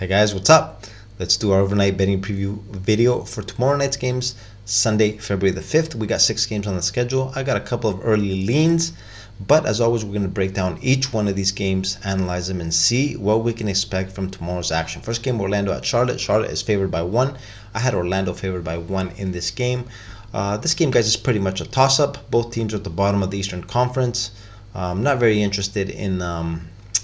Hey guys, what's up? Let's do our overnight betting preview video for tomorrow night's games, Sunday, February the 5th. We got 6 games on the schedule. I got a couple of early leans, but as always, we're going to break down each one of these games, analyze them, and see what we can expect from tomorrow's action. First game, Orlando at Charlotte. Charlotte is favored by 1. I had Orlando favored by 1 in this game. This game, guys, is pretty much a toss-up. Both teams are at the bottom of the Eastern Conference. I'm not very interested in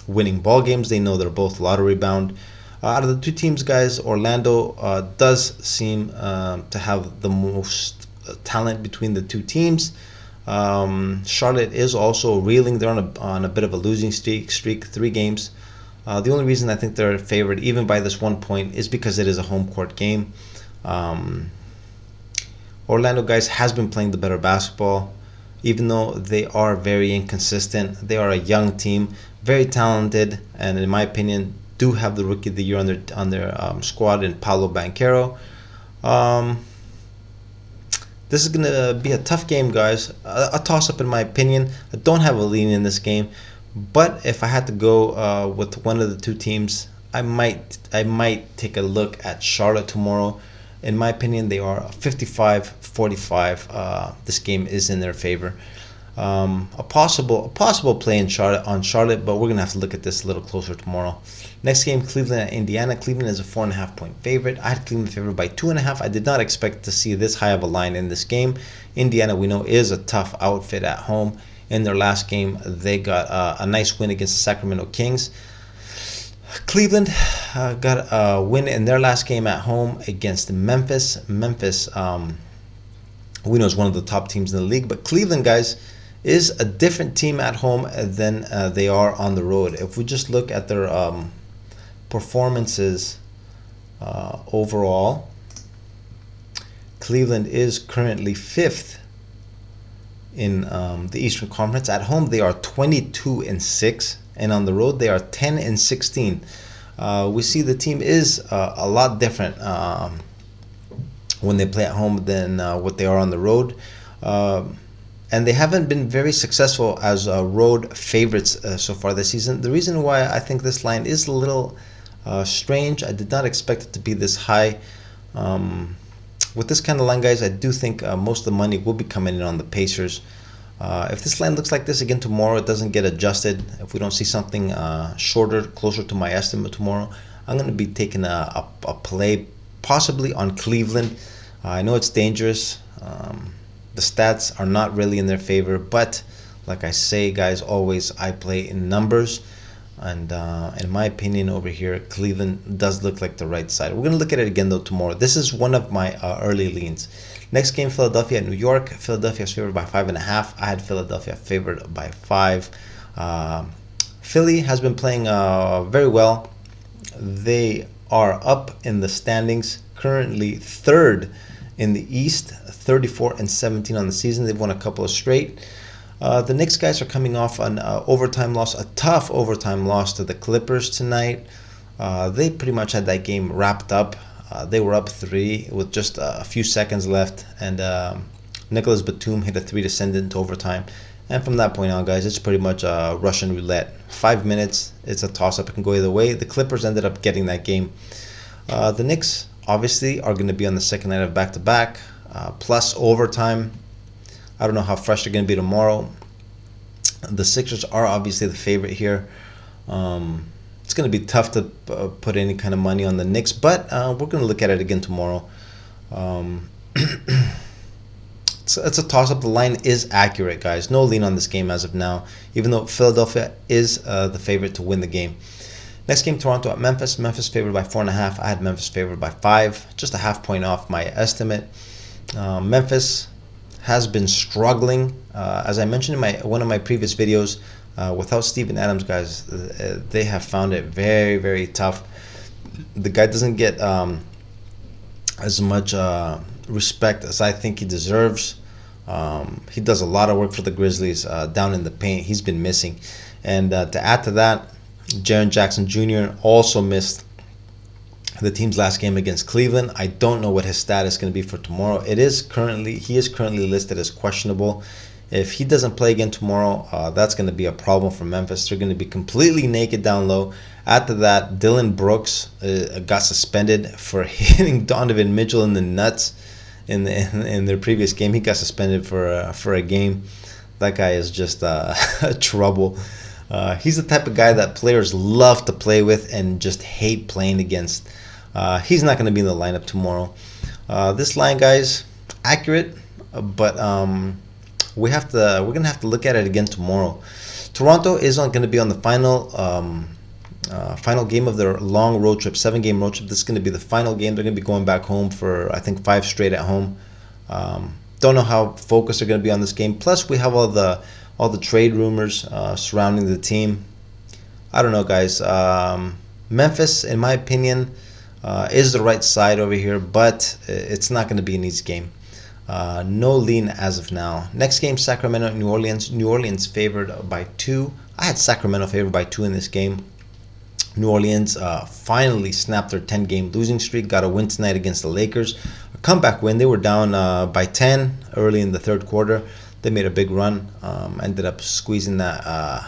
winning ball games. They know they're both lottery bound. Out of the two teams, guys, Orlando does seem to have the most talent between the two teams. Charlotte is also reeling. They're on a bit of a losing streak, 3 games. The only reason I think they're favored, even by this 1 point, is because it is a home court game. Orlando, guys, has been playing the better basketball. Even though they are very inconsistent, they are a young team, very talented, and in my opinion, do have the Rookie of the Year on their squad in Paolo Banchero. This is going to be a tough game, guys. A toss-up in my opinion. I don't have a lean in this game, but if I had to go with one of the two teams, I might take a look at Charlotte tomorrow. In my opinion, they are 55-45. This game is in their favor. A possible play on Charlotte, but we're gonna have to look at this a little closer tomorrow. Next game, Cleveland at Indiana. Cleveland is a 4.5 point favorite. I had Cleveland favored by 2.5. I did not expect to see this high of a line in this game. Indiana, we know, is a tough outfit at home. In their last game, they got a nice win against the Sacramento Kings. Cleveland got a win in their last game at home against Memphis. Memphis, we know, is one of the top teams in the league, but Cleveland, guys, is a different team at home than they are on the road. If we just look at their performances overall, Cleveland is currently 5th in the Eastern Conference. At home, they are 22-6, and on the road, they are 10-16. We see the team is a lot different when they play at home than what they are on the road. And they haven't been very successful as road favorites so far this season. The reason why I think this line is a little strange, I did not expect it to be this high. With this kind of line, guys, I do think most of the money will be coming in on the Pacers. If this line looks like this again tomorrow, it doesn't get adjusted, if we don't see something shorter, closer to my estimate tomorrow, I'm going to be taking a play possibly on Cleveland. I know it's dangerous. The stats are not really in their favor, but like I say, guys, always I play in numbers, and in my opinion over here, Cleveland does look like the right side. We're going to look at it again though tomorrow. This is one of my early leans. Next game, Philadelphia at New York. Philadelphia is favored by 5.5. I had Philadelphia favored by 5. Philly has been playing very well. They are up in the standings, currently 3rd in the East, 34-17 on the season. They've won a couple of straight. The Knicks, guys, are coming off an overtime loss, a tough overtime loss to the Clippers tonight. They pretty much had that game wrapped up. They were up 3 with just a few seconds left, and Nicholas Batum hit a 3 to send it into overtime. And from that point on, guys, it's pretty much Russian roulette. 5 minutes, it's a toss-up. It can go either way. The Clippers ended up getting that game. The Knicks, obviously, are going to be on the second night of back-to-back, plus overtime. I don't know how fresh they're going to be tomorrow. The Sixers are obviously the favorite here. It's going to be tough to put any kind of money on the Knicks, but we're going to look at it again tomorrow. It's a toss-up. The line is accurate, guys. No lean on this game as of now, even though Philadelphia is the favorite to win the game. Next game, Toronto at Memphis. Memphis favored by 4.5. I had Memphis favored by 5, just a half point off my estimate. Memphis has been struggling. As I mentioned in one of my previous videos, without Steven Adams, guys, they have found it very, very tough. The guy doesn't get as much respect as I think he deserves. He does a lot of work for the Grizzlies down in the paint. He's been missing. And to add to that, Jaren Jackson Jr. also missed the team's last game against Cleveland. I don't know what his status is going to be for tomorrow. He is currently listed as questionable. If he doesn't play again tomorrow, that's going to be a problem for Memphis. They're going to be completely naked down low. After that, Dylan Brooks got suspended for hitting Donovan Mitchell in the nuts in their previous game. He got suspended for a game. That guy is just trouble. He's the type of guy that players love to play with and just hate playing against. He's not going to be in the lineup tomorrow. This line, guys, accurate, but we're gonna have to look at it again tomorrow. Toronto is going to be on the final game of their long road trip, 7-game road trip. This is going to be the final game. They're going to be going back home for, I think, 5 straight at home. Don't know how focused they're going to be on this game. Plus, we have all the trade rumors surrounding the team. I don't know, guys. Memphis, in my opinion, is the right side over here, but it's not going to be an easy game. No lean as of now. Next game, Sacramento, New Orleans. New Orleans favored by 2. I had Sacramento favored by 2 in this game. New Orleans finally snapped their 10-game losing streak. Got a win tonight against the Lakers. A comeback win. They were down by 10 early in the third quarter. They made a big run. Ended up squeezing that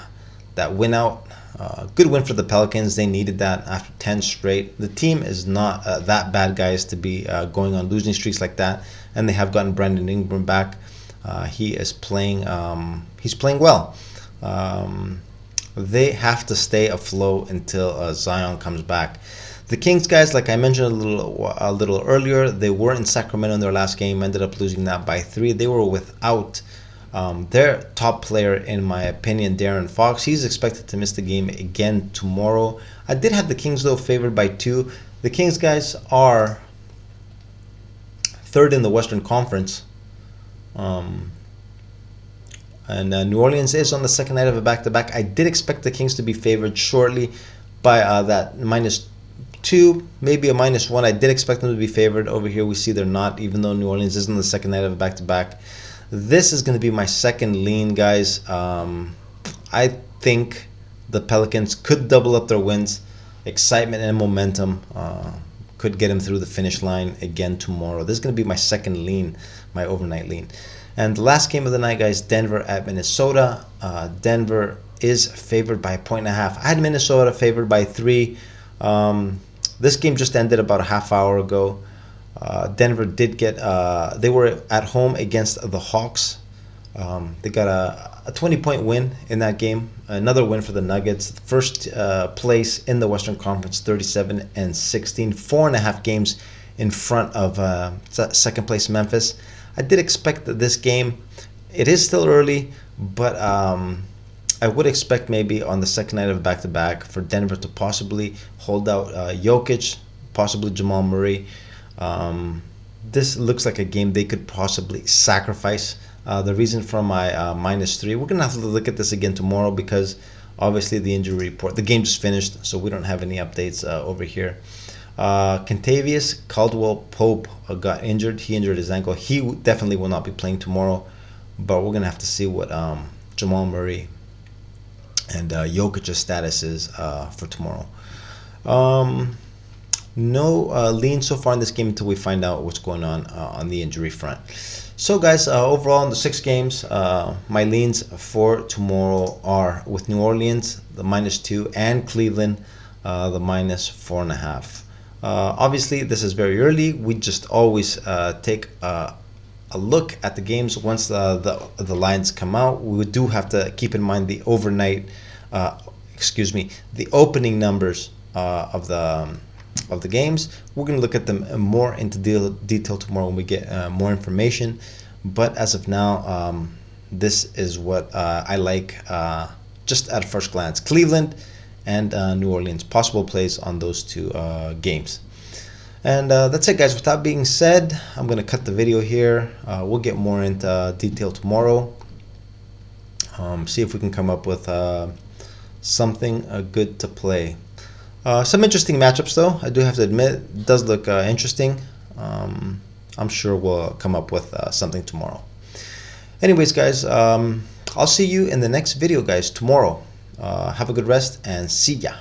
win out. Good win for the Pelicans. They needed that after 10 straight. The team is not that bad, guys, to be going on losing streaks like that. And they have gotten Brandon Ingram back. He is playing. He's playing well. They have to stay afloat until Zion comes back. The Kings, guys, like I mentioned a little earlier, they were in Sacramento in their last game. Ended up losing that by 3. They were without their top player, in my opinion, De'Aaron Fox. He's expected to miss the game again tomorrow. I did have the Kings, though, favored by 2. The Kings, guys, are 3rd in the Western Conference. And New Orleans is on the second night of a back-to-back. I did expect the Kings to be favored shortly by that -2, maybe a -1. I did expect them to be favored. Over here, we see they're not, even though New Orleans is on the second night of a back-to-back. This is going to be my second lean, guys. I think the Pelicans could double up their wins. Excitement and momentum could get them through the finish line again tomorrow. This is going to be my second lean, my overnight lean. And the last game of the night, guys, Denver at Minnesota. Denver is favored by 1.5. I had Minnesota favored by 3. This game just ended about a half hour ago. Denver did get, they were at home against the Hawks. They got a 20-point win in that game. Another win for the Nuggets. First place in the Western Conference, 37-16. 4.5 games in front of second place Memphis. I did expect that this game, it is still early, but I would expect maybe on the second night of back-to-back for Denver to possibly hold out Jokic, possibly Jamal Murray. This looks like a game they could possibly sacrifice. The reason for my -3, we're going to have to look at this again tomorrow because obviously the injury report, the game just finished, so we don't have any updates over here. Kentavious Caldwell-Pope got injured. He injured his ankle. He definitely will not be playing tomorrow, but we're going to have to see what Jamal Murray and Jokic's status is for tomorrow. No lean so far in this game until we find out what's going on the injury front. So, guys, overall in the 6 games, my leans for tomorrow are with New Orleans, the -2, and Cleveland, the -4.5. Obviously, this is very early. We just always take a look at the games once the lines come out. We do have to keep in mind the overnight, the opening numbers of the games. We're going to look at them more into detail tomorrow when we get more information. But as of now, this is what I like just at first glance. Cleveland and New Orleans, possible plays on those 2 games. And that's it, guys. With that being said, I'm going to cut the video here. We'll get more into detail tomorrow. See if we can come up with something good to play. Some interesting matchups, though. I do have to admit, it does look interesting. I'm sure we'll come up with something tomorrow. Anyways, guys, I'll see you in the next video, guys, tomorrow. Have a good rest and see ya.